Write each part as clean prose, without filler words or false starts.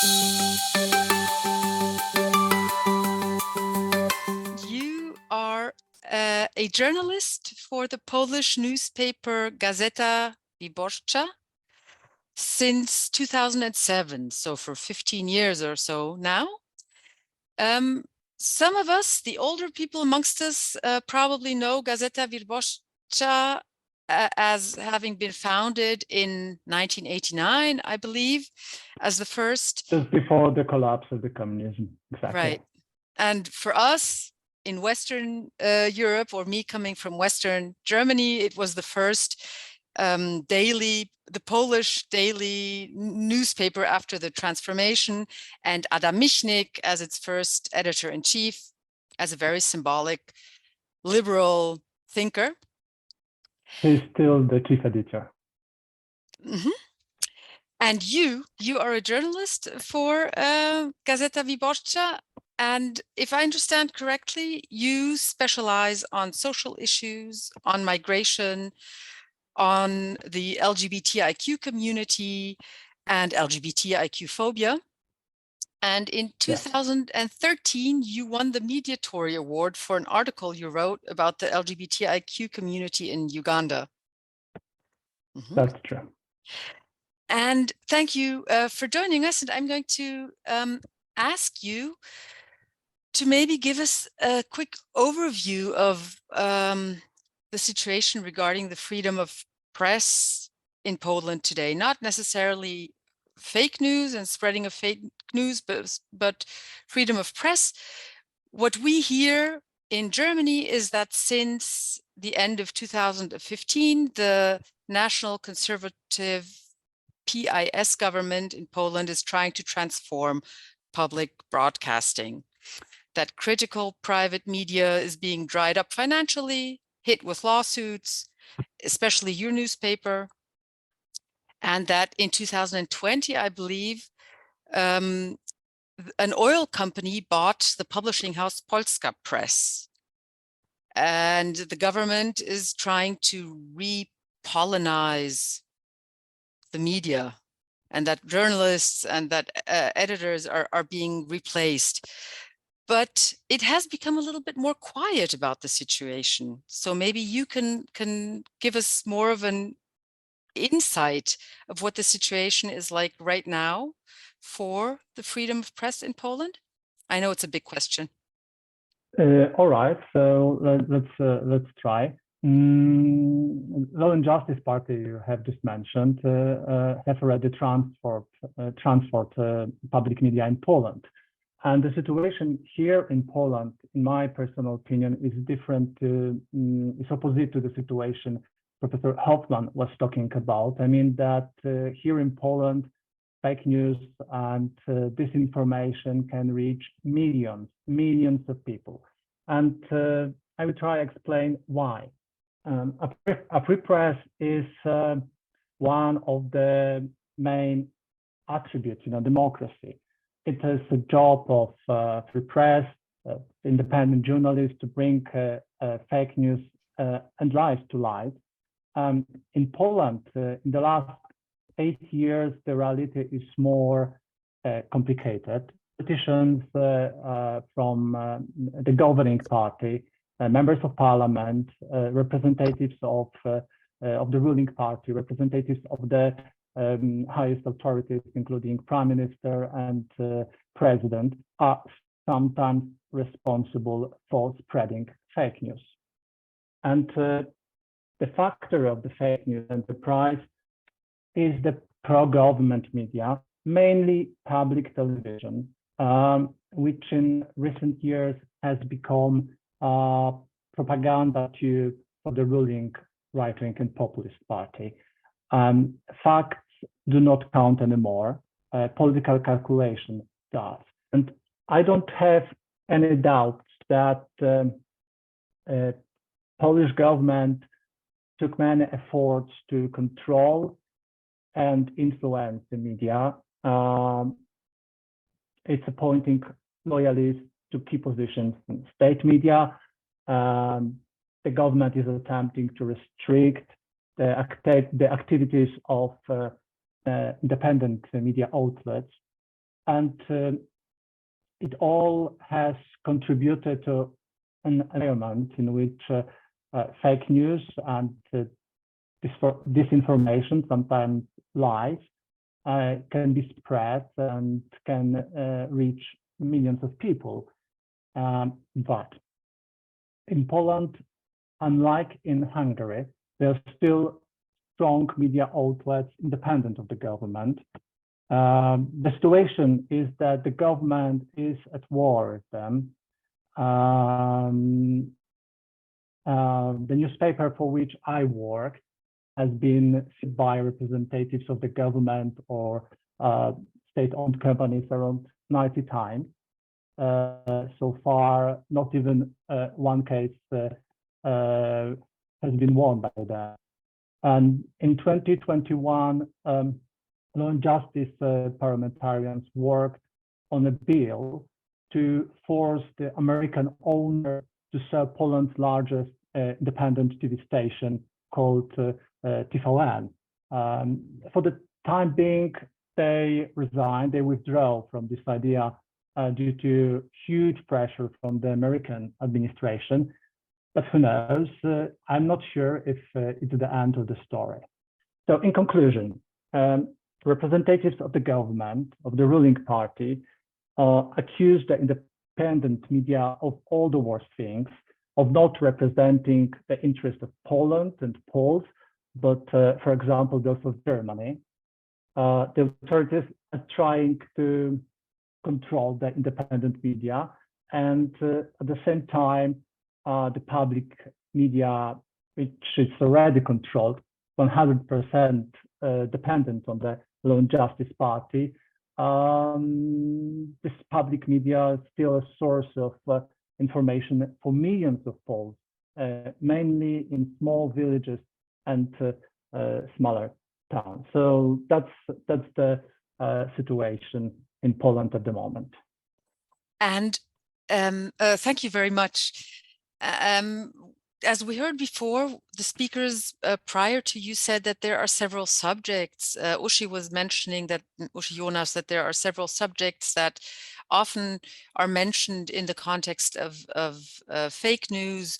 You are a journalist for the Polish newspaper Gazeta Wyborcza since 2007, so for 15 years or so now. Some of us, the older people amongst us, probably know Gazeta Wyborcza as having been founded in 1989, I believe, as the first. Just before the collapse of the communism, exactly. Right. And for us in Western Europe, or me coming from Western Germany, it was the first the Polish daily newspaper after the transformation, and Adam Michnik as its first editor-in-chief, as a very symbolic liberal thinker. He's still the chief editor. Mm-hmm. And you are a journalist for Gazeta Wyborcza. And if I understand correctly, you specialize on social issues, on migration, on the LGBTIQ community and LGBTIQ phobia. And in 2013, you won the Mediatory Award for an article you wrote about the LGBTIQ community in Uganda. Mm-hmm. That's true. And thank you for joining us. And I'm going to ask you to maybe give us a quick overview of the situation regarding the freedom of press in Poland today. Not necessarily fake news and spreading of fake news, but freedom of press. What we hear in Germany is that since the end of 2015, the National Conservative PIS government in Poland is trying to transform public broadcasting. That critical private media is being dried up financially, hit with lawsuits, especially your newspaper. And that in 2020, I believe, an oil company bought the publishing house Polska Press. And the government is trying to repollinize the media, and that journalists and that editors are being replaced. But it has become a little bit more quiet about the situation. So maybe you can give us more of an insight of what the situation is like right now for the freedom of press in Poland. I know it's a big question. All right, so let's try. Law and Justice Party you have just mentioned have already transferred public media in Poland, and the situation here in Poland, in my personal opinion, is different. Is opposite to the situation Professor Hoffman was talking about. I mean that here in Poland, fake news and disinformation can reach millions of people, and I will try to explain why. A free press is one of the main attributes, democracy. It is a job of free press, independent journalists to bring fake news and lies to light. In Poland, in the last 8 years, the reality is more complicated. Politicians from the governing party, members of parliament, representatives of the ruling party, representatives of the highest authorities, including prime minister and president, are sometimes responsible for spreading fake news. And the factor of the fake news enterprise is the pro-government media, mainly public television, which in recent years has become propaganda tube for the ruling right-wing and populist party. Facts do not count anymore. Political calculation does. And I don't have any doubts that Polish government took many efforts to control and influence the media. It's appointing loyalists to key positions in state media. The government is attempting to restrict the activities of independent media outlets. And it all has contributed to an environment in which fake news and disinformation, sometimes lies, can be spread and can reach millions of people. But in Poland, unlike in Hungary, there are still strong media outlets independent of the government. The situation is that the government is at war with them. The newspaper for which I work has been sued by representatives of the government or state-owned companies around 90 times. So far, not even one case has been won by them. And in 2021, Law and Justice parliamentarians worked on a bill to force the American owner to sell Poland's largest independent TV station called TVN. For the time being, they resigned, they withdraw from this idea due to huge pressure from the American administration. But who knows? I'm not sure if it's the end of the story. So in conclusion, representatives of the government, of the ruling party, accuse the independent media of all the worst things, of not representing the interest of Poland and Poles, but for example, those of Germany. The authorities are trying to control the independent media, and at the same time, the public media, which is already controlled 100% dependent on the Law and Justice Party. This public media is still a source of information for millions of Poles, mainly in small villages and smaller towns. So that's the situation in Poland at the moment. And thank you very much. As we heard before, the speakers prior to you said that there are several subjects. Uschi was mentioning that, Uschi Jonas, that there are several subjects that often are mentioned in the context of fake news,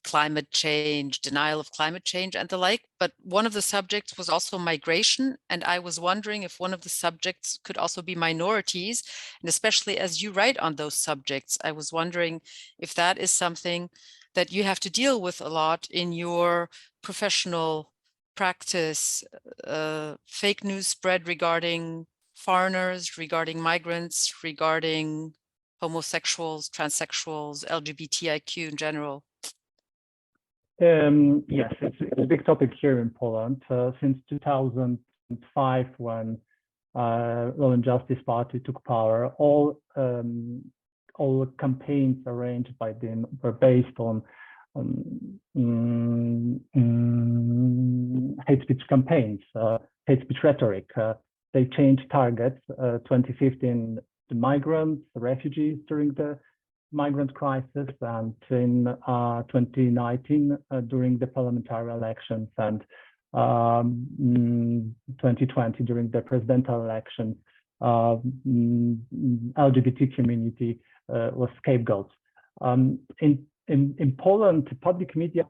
climate change, denial of climate change and the like. But one of the subjects was also migration. And I was wondering if one of the subjects could also be minorities. And especially as you write on those subjects, I was wondering if that is something that you have to deal with a lot in your professional practice, fake news spread regarding foreigners, regarding migrants, regarding homosexuals, transsexuals, LGBTIQ in general. Yes, it's a big topic here in Poland. Since 2005, when Law and Justice Party took power, all campaigns arranged by them were based on hate speech campaigns, hate speech rhetoric. They changed targets. 2015, the migrants, the refugees during the migrant crisis, and in 2019 during the parliamentary elections, and 2020 during the presidential elections, LGBT community was scapegoats. In Poland, public media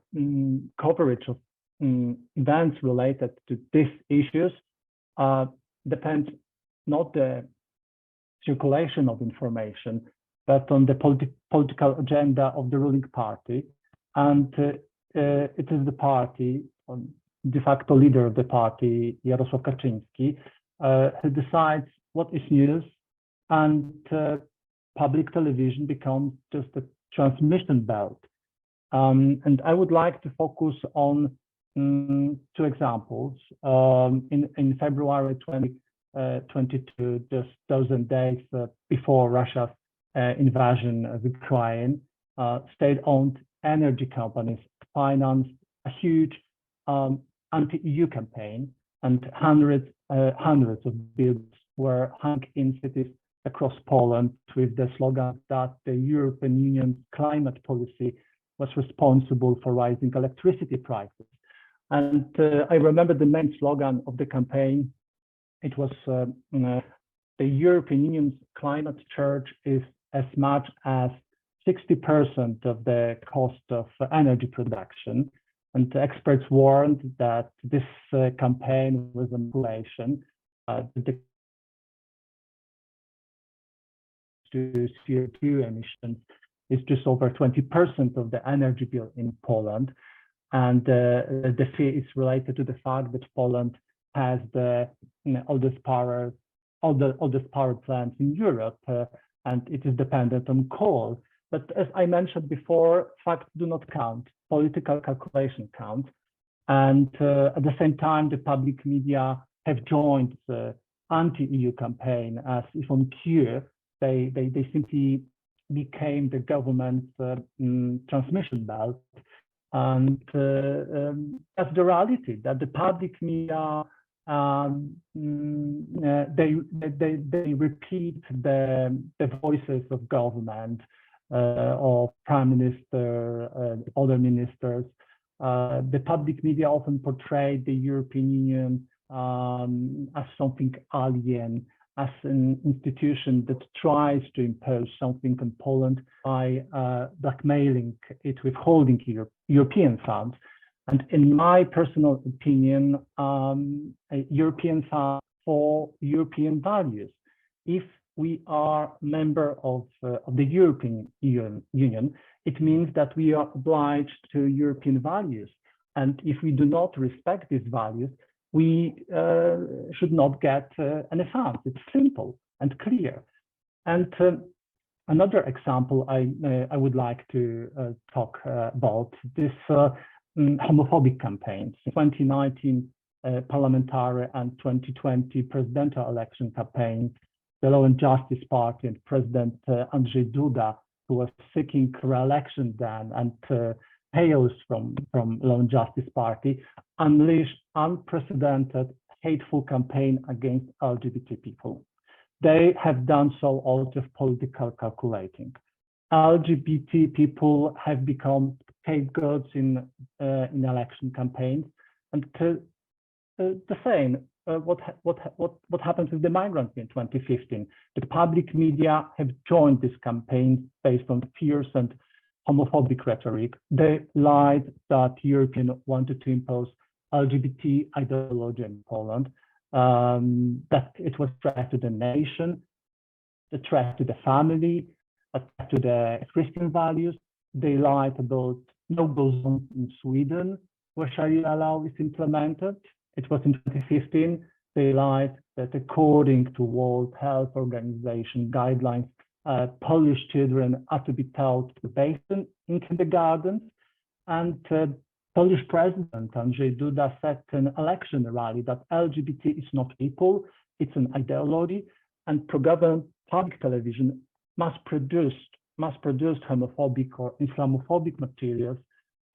coverage of events related to these issues depends not the circulation of information, but on the political agenda of the ruling party. And it is the party, de facto leader of the party, Jarosław Kaczyński, who decides what is news, and public television becomes just a transmission belt. And I would like to focus on two examples. In February 2022, just dozen days before Russia's invasion of Ukraine, state-owned energy companies financed a huge anti-EU campaign, and hundreds of billboards were hung in cities across Poland with the slogan that the European Union's climate policy was responsible for rising electricity prices. And I remember the main slogan of the campaign. It was the European Union's climate charge is as much as 60% of the cost of energy production. And the experts warned that this campaign was a manipulation. The CO2 emissions is just over 20% of the energy bill in Poland. And the fear is related to the fact that Poland has the oldest power plants in Europe, and it is dependent on coal. But as I mentioned before, facts do not count. Political calculation counts. And at the same time, the public media have joined the anti-EU campaign as if on cue. They simply became the government's transmission belt. And that's the reality, that the public media, they repeat the voices of government, of prime minister, other ministers. The public media often portray the European Union as something alien, as an institution that tries to impose something on Poland by blackmailing it, withholding European funds. And in my personal opinion, European funds for European values. If we are a member of the European Union, it means that we are obliged to European values. And if we do not respect these values, we should not get any funds. It's simple and clear. And another example I would like to talk about this homophobic campaigns. 2019 parliamentary and 2020 presidential election campaign, the Law and Justice Party and President Andrzej Duda, who was seeking re-election then, and hails from Law and Justice Party, unleashed unprecedented hateful campaign against LGBT people. They have done so out of political calculating. LGBT people have become scapegoats in election campaigns, and the same. What happened with the migrants in 2015? The public media have joined this campaign based on fierce and homophobic rhetoric. They lied that Europeans wanted to impose LGBT ideology in Poland, that it was a threat to the nation, a threat to the family, a threat to the Christian values. They lied about no-go zones in Sweden, where Sharia law is implemented. It was in 2015. They lied that according to World Health Organization guidelines, Polish children are to be taught to bathe in kindergartens. And Polish President Andrzej Duda said in an election rally that LGBT is not people, it's an ideology, and pro-government public television must produce homophobic or Islamophobic materials,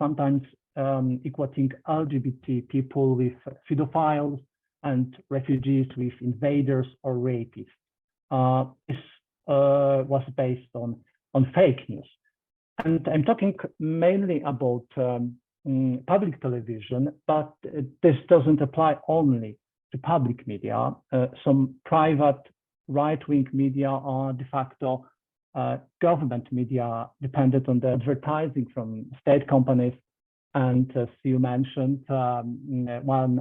sometimes equating LGBT people with pedophiles and refugees with invaders or rapists. This was based on fake news. And I'm talking mainly about public television, but this doesn't apply only to public media. Some private right-wing media are de facto government media dependent on the advertising from state companies. And as you mentioned, one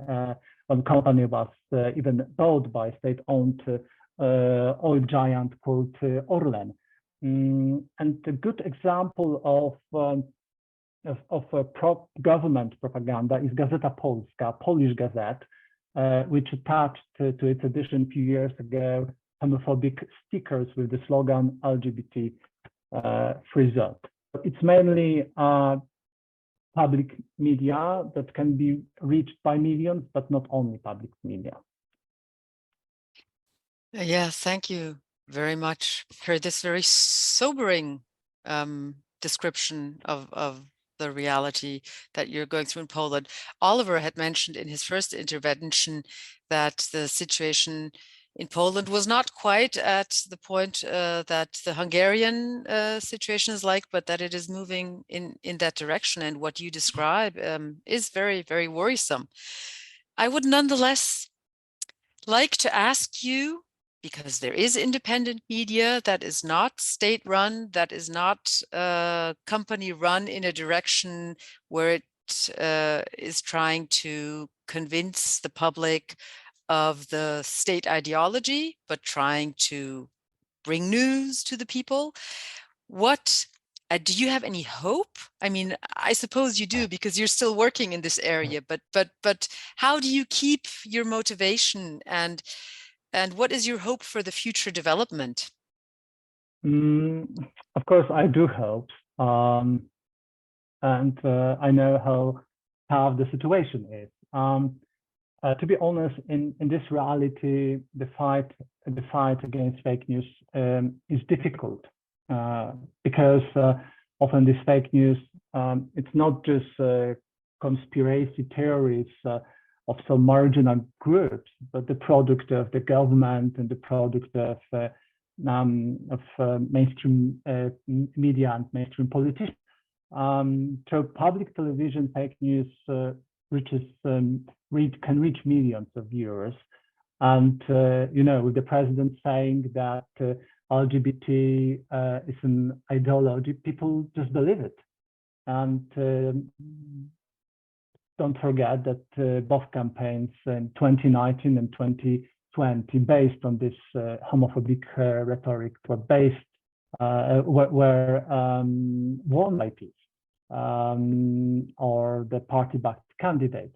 company was even bought by a state-owned oil giant called Orlen. And a good example of pro-government propaganda is Gazeta Polska, Polish Gazette, which attached to its edition a few years ago homophobic stickers with the slogan LGBT free zone. It's mainly public media that can be reached by millions, but not only public media. Yeah, thank you very much for this very sobering description of the reality that you're going through in Poland. Oliver had mentioned in his first intervention that the situation in Poland was not quite at the point that the Hungarian situation is like, but that it is moving in that direction. And what you describe is very, very worrisome. I would nonetheless like to ask you because there is independent media that is not state-run, that is not company-run in a direction where it is trying to convince the public of the state ideology, but trying to bring news to the people. What do you have any hope? I mean, I suppose you do because you're still working in this area, but how do you keep your motivation, and what is your hope for the future development? Of course, I do hope, and I know how tough the situation is. To be honest, in this reality, the fight against fake news is difficult because often this fake news, it's not just conspiracy theories of some marginal groups, but the product of the government and the product of mainstream media and mainstream politicians. So public television fake news can reach millions of viewers, and with the president saying that LGBT is an ideology, people just believe it. And don't forget that both campaigns in 2019 and 2020, based on this homophobic rhetoric, were won by peace or the party-backed candidate.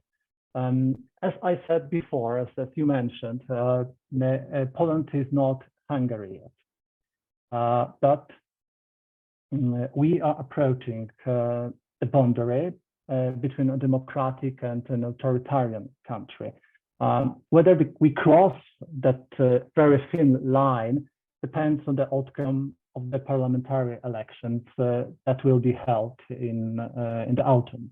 As I said before, as you mentioned, Poland is not Hungary yet, but we are approaching the boundary between a democratic and an authoritarian country. Whether we cross that very thin line depends on the outcome of the parliamentary elections that will be held in the autumn.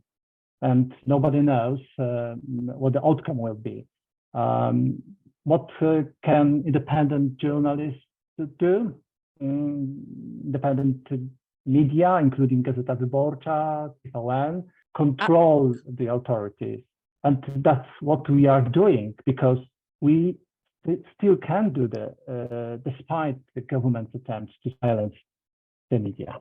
And nobody knows what the outcome will be. What can independent journalists do? Independent media, including Gazeta Wyborcza, TVN, control the authorities. And that's what we are doing, because we still can do that, despite the government's attempts to silence the media.